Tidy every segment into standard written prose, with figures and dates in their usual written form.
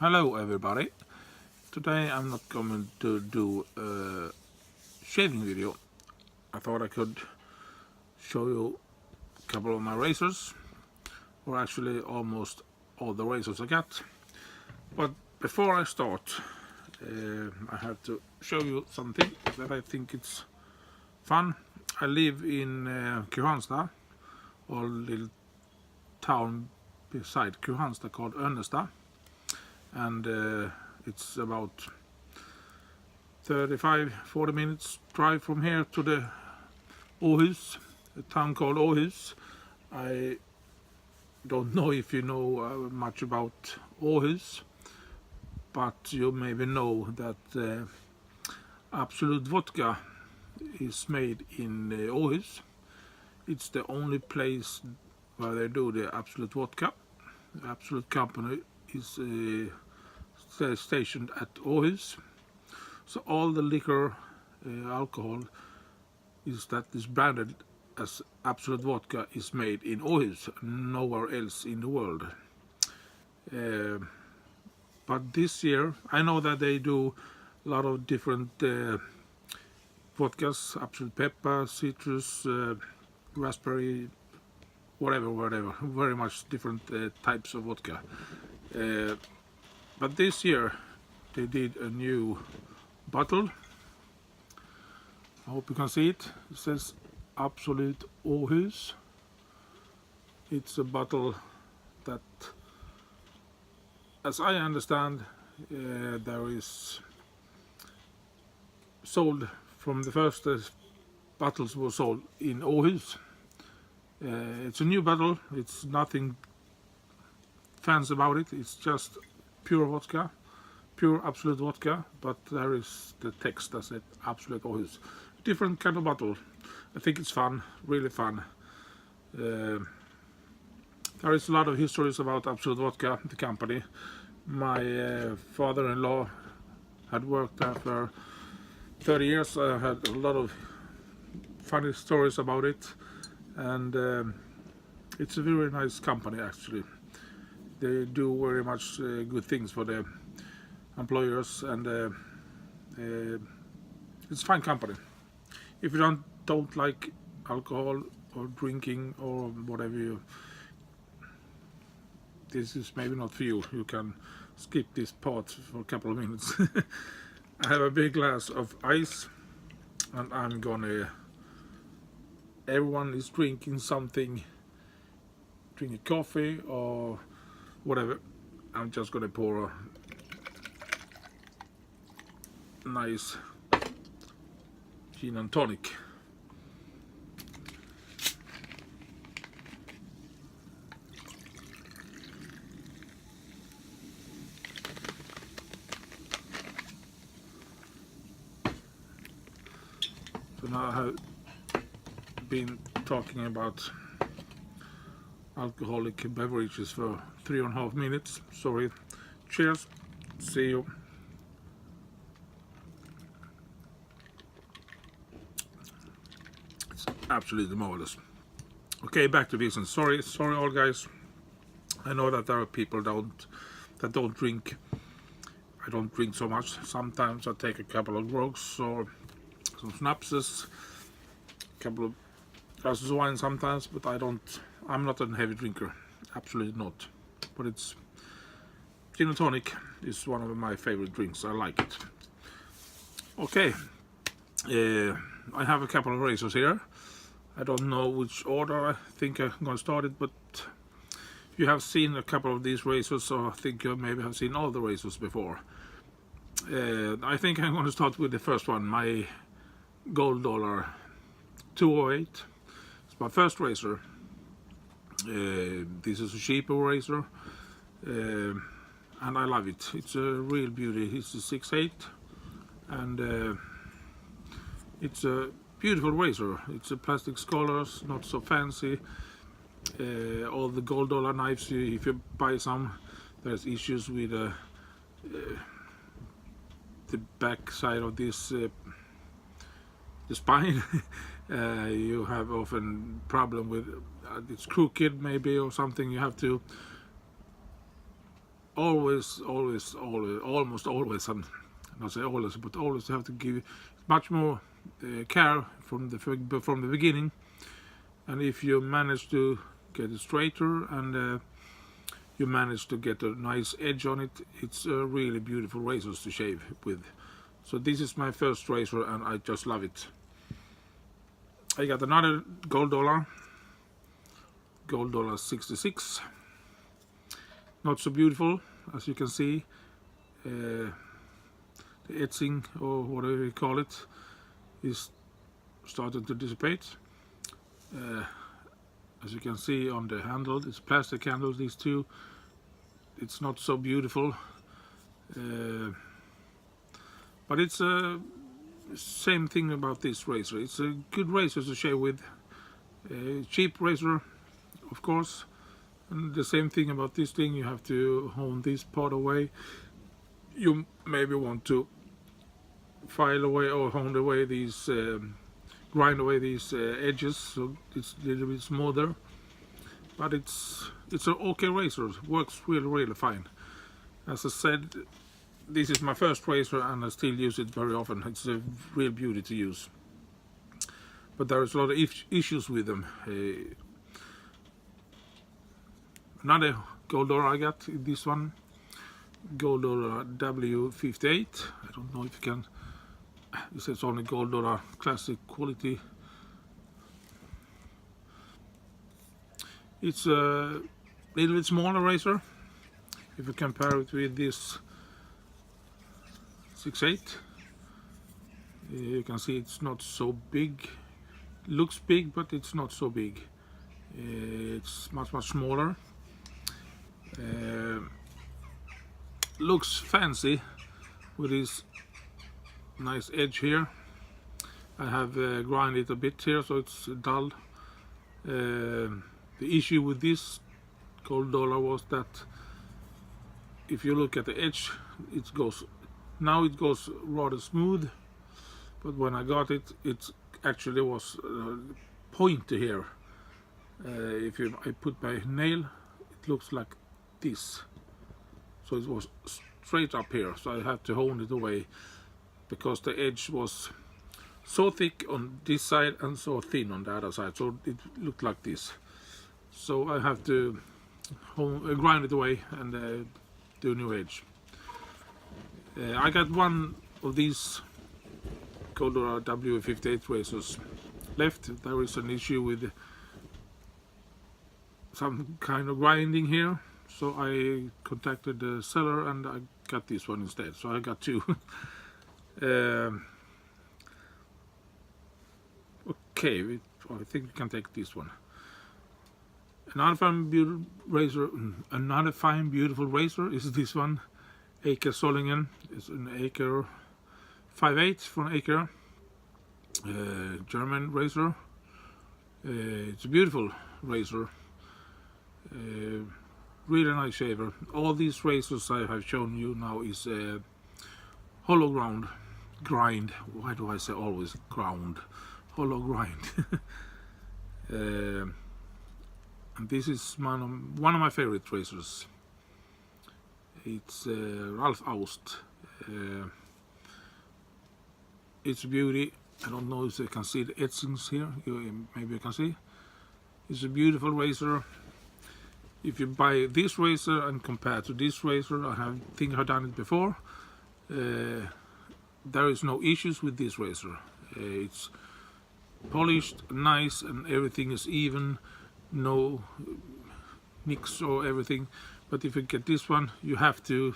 Hello everybody. Today I'm not going to do a shaving video. I thought I could show you a couple of my razors, or actually almost all the razors I got. But before I start, I have to show you something that I think it's fun. I live in Kristianstad, or a little town beside Kristianstad called Önnestad. And it's about 35-40 minutes drive from here to the Åhus, a town called Åhus. I don't know if you know much about Åhus, but you maybe know that Absolut Vodka is made in Åhus. It's the only place where they do the Absolut Vodka. The Absolut company is stationed at Åhus, so all the liquor, alcohol that is branded as Absolut Vodka is made in Åhus, nowhere else in the world. But this year, I know that they do a lot of different vodkas, Absolut Pepper, citrus, raspberry, whatever, very much different types of vodka. But this year they did a new bottle. I hope you can see it. It says Absolut Åhus. It's a bottle that, as I understand, there is sold from the first bottles were sold in Åhus. It's a new bottle. It's nothing fancy about it. It's just pure vodka, pure Absolut Vodka, but there is the text that said Absolut Åhus. Different kind of bottle. I think it's fun, really fun. There is a lot of histories about Absolut Vodka, the company. My father-in-law had worked there for 30 years. I had a lot of funny stories about it, and it's a very nice company actually. They do very much good things for the employers, and it's a fine company. If you don't like alcohol or drinking or whatever, this is maybe not for you. You can skip this part for a couple of minutes. I have a big glass of ice, and I'm gonna. Everyone is drinking something, drinking coffee or whatever. I'm just gonna pour a nice gin and tonic. So now I have been talking about alcoholic beverages for 3.5 minutes. Sorry. Cheers. See you. It's absolutely marvelous. Okay, back to this, and sorry all guys. I know that there are people that don't drink. I don't drink so much. Sometimes I take a couple of grogs or some schnapses, a couple of glasses of wine sometimes, but I'm not a heavy drinker, absolutely not. But it's gin and tonic is one of my favorite drinks. I like it. Okay, I have a couple of razors here. I don't know which order I think I'm gonna start it, but if you have seen a couple of these razors, or I think you maybe have seen all the razors before, I think I'm gonna start with the first one, my Gold Dollar 208. It's my first razor. This is a cheaper razor, and I love it. It's a real beauty. It's a 6/8, and it's a beautiful razor. It's a plastic scholars, not so fancy. All the Gold Dollar knives, if you buy some, there's issues with the back side of this, the spine. You have often problem with it's crooked maybe or something. You have to always, almost always, and not say always, but always have to give much more care from the beginning. And if you manage to get it straighter and you manage to get a nice edge on it, it's a really beautiful razors to shave with. So this is my first razor and I just love it. I got another gold dollar 66. Not so beautiful, as you can see. The etching, or whatever you call it, is starting to dissipate. As you can see on the handle, it's plastic handles, these two. It's not so beautiful, but it's a same thing about this razor. It's a good razor to shave with, a cheap razor, of course. And the same thing about this thing, you have to hone this part away. You maybe want to file away or hone away these, grind away these edges, so it's a little bit smoother. But it's an okay razor. It works really fine. As I said, this is my first razor and I still use it very often. It's a real beauty to use. But there is a lot of issues with them. Another gold dollar I got, this one, gold dollar W58. I don't know if you can, it says only gold dollar classic quality. It's a little bit smaller razor if you compare it with this 68. You can see it's not so big. Looks big, but it's not so big. It's much smaller. Looks fancy with this nice edge here. I have grinded it a bit here, so it's dull. The issue with this gold dollar was that if you look at the edge, it goes rather smooth, but when I got it, it actually was pointy here. If I put my nail, it looks like this. So it was straight up here, so I had to hone it away because the edge was so thick on this side and so thin on the other side, so it looked like this. So I have to grind it away and do a new edge. I got one of these gold dollar W58 razors left. There is an issue with some kind of grinding here, so I contacted the seller and I got this one instead. So I got two. Okay, I think we can take this one. Another fine beautiful razor is this one, Aker Solingen. It's an Aker 5/8 from Aker, German razor. It's a beautiful razor, really nice shaver. All these razors I have shown you now is hollow grind. Why do I say always ground? Hollow grind. And this is one of my favorite razors. It's Ralph Aust. It's a beauty. I don't know if you can see the etchings here. Maybe you can see. It's a beautiful razor. If you buy this razor and compare to this razor, I think I've done it before. There is no issues with this razor. It's polished, nice, and everything is even. No nicks or everything. But if you get this one, you have to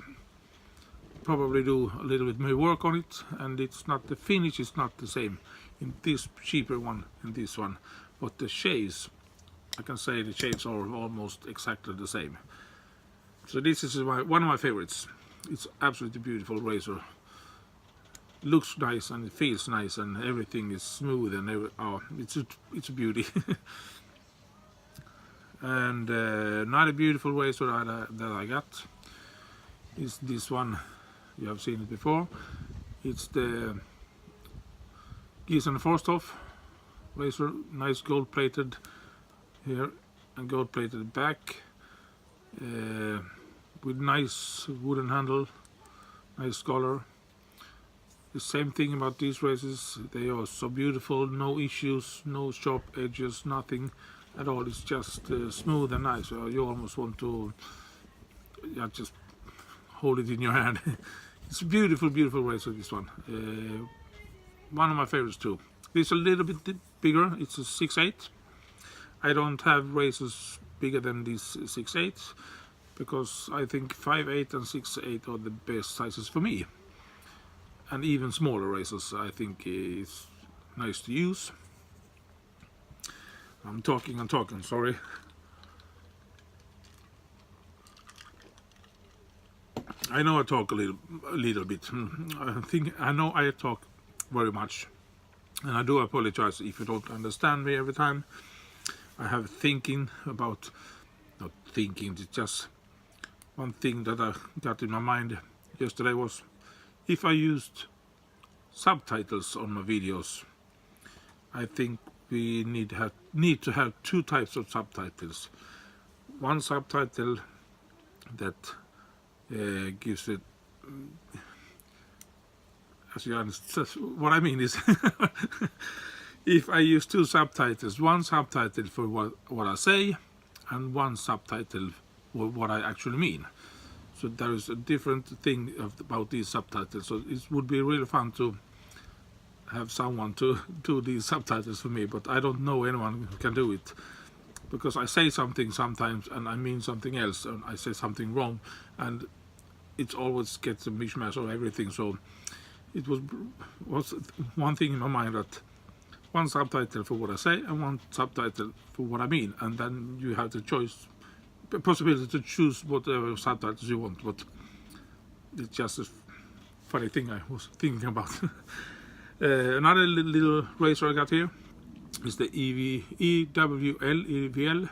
probably do a little bit more work on it, and it's not, the finish is not the same in this cheaper one and this one, but the shades, I can say the shades are almost exactly the same. So this is one of my favorites. It's absolutely beautiful razor. Looks nice and it feels nice and everything is smooth and it's a beauty. And another beautiful razor that I got is this one. You have seen it before. It's the Gießen Forsthoff razor, nice gold plated here and gold plated back, with nice wooden handle, nice color. The same thing about these razors, they are so beautiful, no issues, no sharp edges, nothing at all. It's just smooth and nice. You almost want to just hold it in your hand. It's a beautiful, beautiful razor, this one. One of my favorites too. This is a little bit bigger, it's a 6/8. I don't have razors bigger than these 6/8 because I think 5/8 and 6/8 are the best sizes for me. And even smaller razors I think is nice to use. I'm talking and talking, sorry. I know I talk a little bit. I know I talk very much, and I do apologize if you don't understand me every time. I have thinking about, not thinking, it's just one thing that I got in my mind yesterday was if I used subtitles on my videos. I think we need to have two types of subtitles. One subtitle that gives it, as you understand, what I mean is if I use two subtitles, one subtitle for what I say and one subtitle for what I actually mean. So there is a different thing about these subtitles. So it would be really fun to have someone to do these subtitles for me, but I don't know anyone who can do it. Because I say something sometimes and I mean something else, and I say something wrong, and it always gets a mishmash of everything. So it was one thing in my mind, that one subtitle for what I say and one subtitle for what I mean, and then you have the possibility to choose whatever subtitles you want. But it's just a funny thing I was thinking about. Another little razor I got here is the EWL.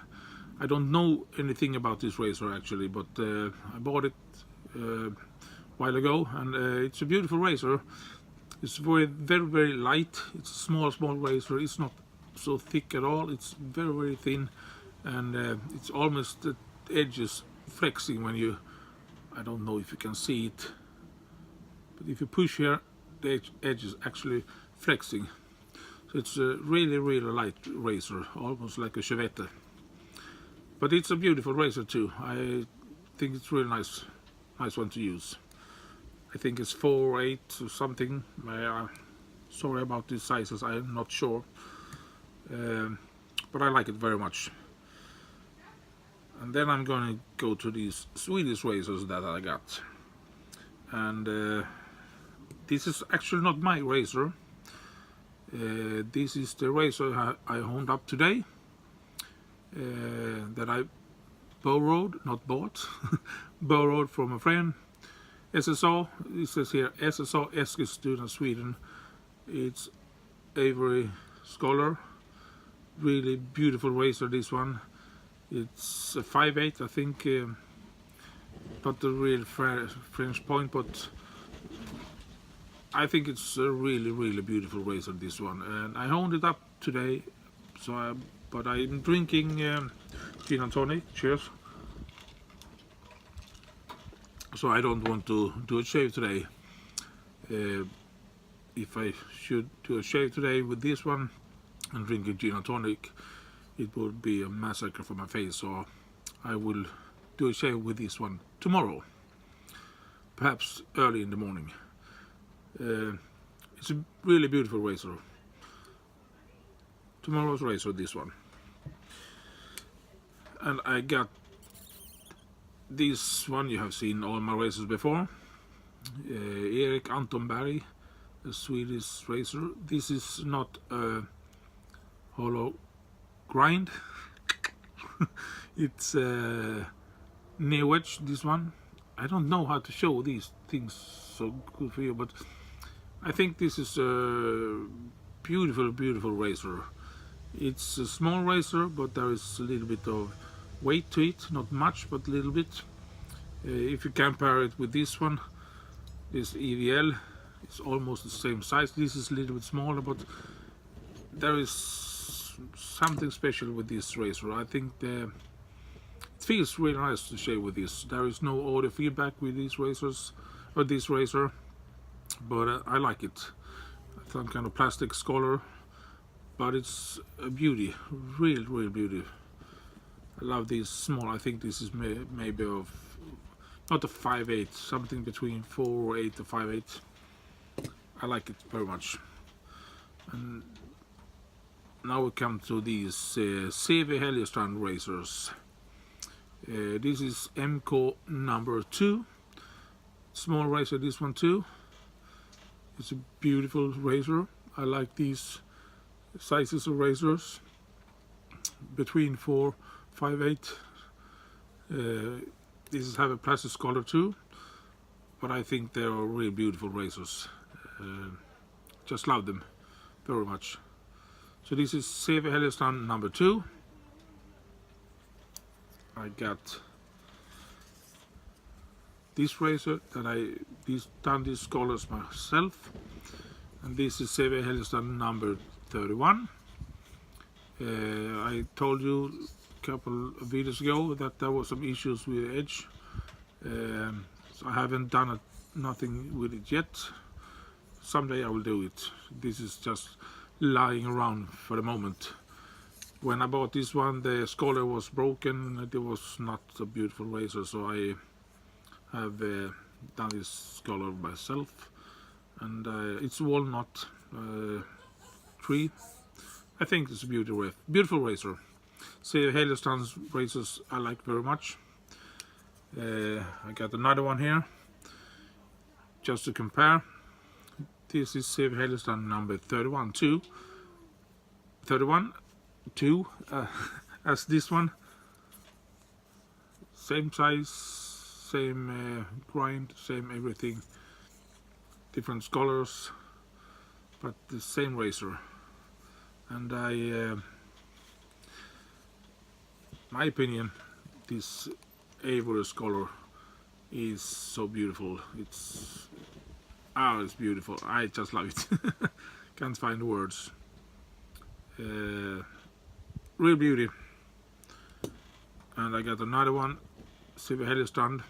I don't know anything about this razor actually, but I bought it a while ago, and it's a beautiful razor. It's very, very, very light. It's a small razor. It's not so thick at all. It's very, very thin, and it's almost the edges flexing when you, I don't know if you can see it, but if you push here, the edge is actually flexing. So it's a really, really light razor, almost like a Chevette. But it's a beautiful razor too. I think it's really nice one to use. I think it's 4/8 or something. Sorry about these sizes, I'm not sure. But I like it very much. And then I'm going to go to these Swedish razors that I got. And this is actually not my razor. This is the razor I honed up today. That I borrowed, not bought, borrowed from a friend. SSA, it says here SSA Eskilstuna, Sweden. It's Avery Scholar. Really beautiful razor, this one. It's a 5/8, I think, not the real French point, but I think it's a really, really beautiful razor, this one. And I honed it up today, but I'm drinking gin and tonic. Cheers. So I don't want to do a shave today. If I should do a shave today with this one and drink a gin and tonic, it would be a massacre for my face. So I will do a shave with this one tomorrow, perhaps early in the morning. It's a really beautiful razor. Tomorrow's razor, this one. And I got this one. You have seen all my razors before. Erik Anton Berg, a Swedish razor. This is not a hollow grind. It's a near wedge, this one. I don't know how to show these things so good for you, but I think this is a beautiful, beautiful razor. It's a small razor, but there is a little bit of weight to it, not much, but a little bit. If you compare it with this one, this EWL, it's almost the same size. This is a little bit smaller, but there is something special with this razor. I think it's feels really nice to shave with this. There is no audio feedback with these razors, or this razor, but I like it. Some kind of plastic scholar, but it's a beauty, real beauty. I love these small. I think this is maybe of not a 5/8, something between 4/8 to 5/8. I like it very much. And now we come to these CV Heliostrand razors. This is MK number 2, small razor, this one too. It's a beautiful razor. I like these sizes of razors, between 4, 5/8. These have a plastic scholar too, but I think they are really beautiful razors. Just love them very much. So this is CV Heliostrand number 2. I got this razor that done these scholars myself, and this is CV Heliostrand number 31. I told you a couple of videos ago that there were some issues with the edge, so I haven't done nothing with it yet. Someday I will do it. This is just lying around for the moment. When I bought this one, the scholar was broken. It was not a beautiful razor, so I have done this scholar myself, and it's walnut tree. I think it's a beautiful razor. See, Heliostrand's razors I like very much. I got another one here just to compare. This is CV Heliostrand number 31 too. 31 2 as this one. Same size, same grind, same everything. Different scholars, but the same razor. And my opinion, this Avery scholar is so beautiful. It's beautiful. I just love it. Can't find words. Real beauty. And I got another one, CV Heliostrand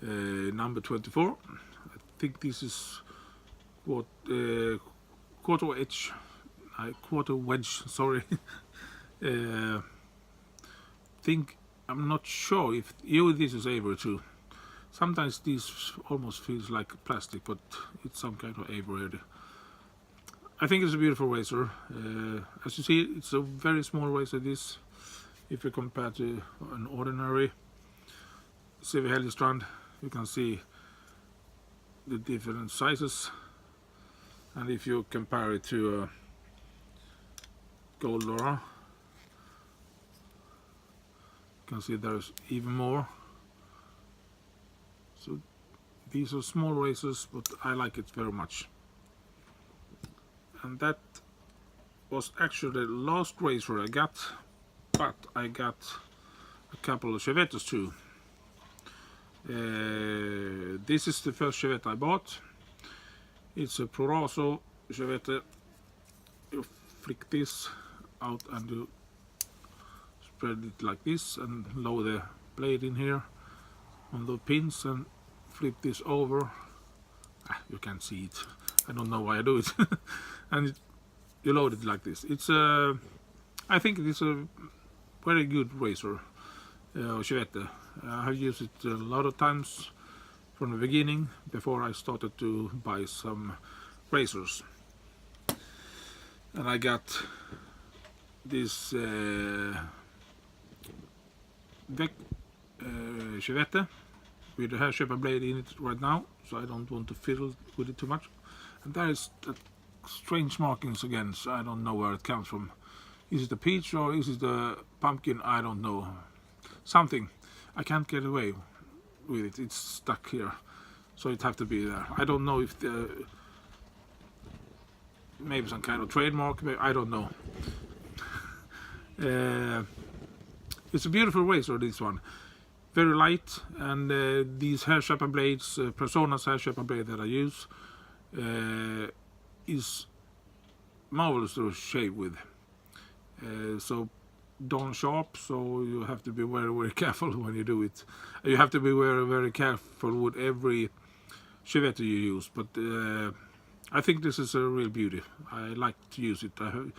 number 24. I think this is what quarter wedge. Sorry. I'm not sure if this is Avery too. Sometimes this almost feels like plastic, but it's some kind of Avery. I think it's a beautiful razor. As you see, it's a very small razor, this, if you compare to an ordinary CV Heliostrand. You can see the different sizes, and if you compare it to a Gold Laura, you can see there's even more. So these are small razors, but I like it very much. And that was actually the last razor I got, but I got a couple of Chevettes too. This is the first Chevette I bought. It's a Proraso Chevette. You flick this out and you spread it like this and lower the blade in here on the pins and flip this over. You can't see it. I don't know why I do it. And you load it like this. It's I think it's a very good razor, Chevette. I have used it a lot of times from the beginning, before I started to buy some razors. And I got this Chevette with a hair shaper blade in it right now, so I don't want to fiddle with it too much. And there is strange markings again, so I don't know where it comes from. Is it the peach or is it the pumpkin? I don't know. Something. I can't get away with it. It's stuck here, so it have to be there. I don't know if maybe some kind of trademark. Maybe, I don't know. It's a beautiful razor, this one. Very light, and these hair shaper blades, Persona's hair shaper blade that I use, is marvelous to shave with. So darn sharp, so you have to be very, very careful when you do it. You have to be very, very careful with every Chevette you use, but I think this is a real beauty. I like to use it. I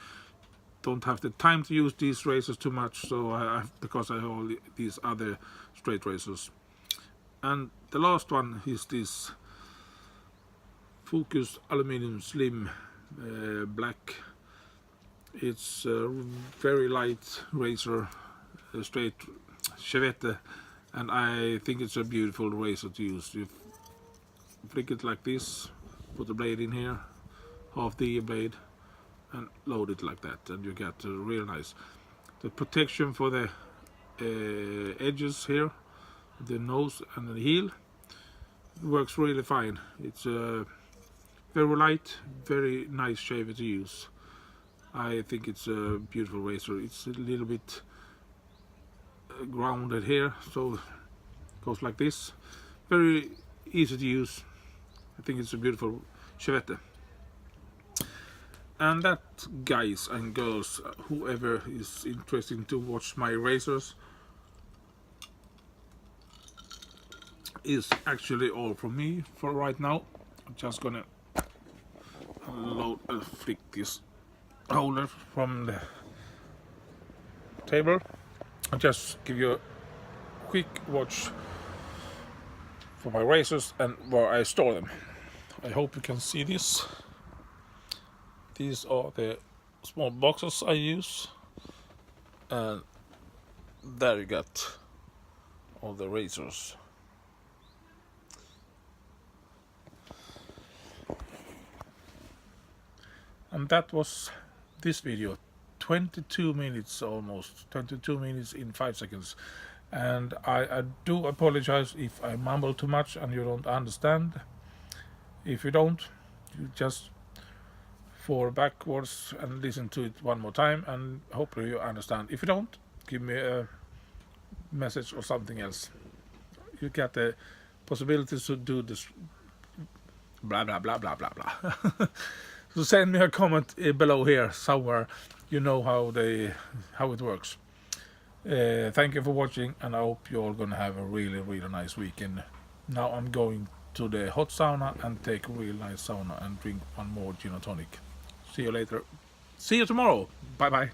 don't have the time to use these razors too much, so because I have all these other straight razors. And the last one is this Focus Aluminum Slim Black. It's a very light razor, straight Chevette, and I think it's a beautiful razor to use. You flick it like this, put the blade in here, half the blade, and load it like that, and you get real nice. The protection for the edges here, the nose and the heel, works really fine. It's very light, very nice shaver to use. I think it's a beautiful razor. It's a little bit grounded here, so it goes like this. Very easy to use. I think it's a beautiful Chevette. And that, guys and girls, whoever is interested to watch my razors, is actually all from me for right now. I'm just gonna flick this holder from the table. I'll just give you a quick watch for my razors and where I store them. I hope you can see this. These are the small boxes I use, and there you got all the razors. And that was this video. 22 minutes almost, 22 minutes in 5 seconds. And I do apologize if I mumble too much and you don't understand. If you don't, you just fall backwards and listen to it one more time, and hopefully you understand. If you don't, give me a message or something else. You get the possibility to do this blah blah blah blah blah blah. So send me a comment below here somewhere. You know how it works. Thank you for watching, and I hope you're all gonna have a really, really nice weekend. Now I'm going to the hot sauna and take a real nice sauna and drink one more gin and tonic. See you later. See you tomorrow. Bye bye.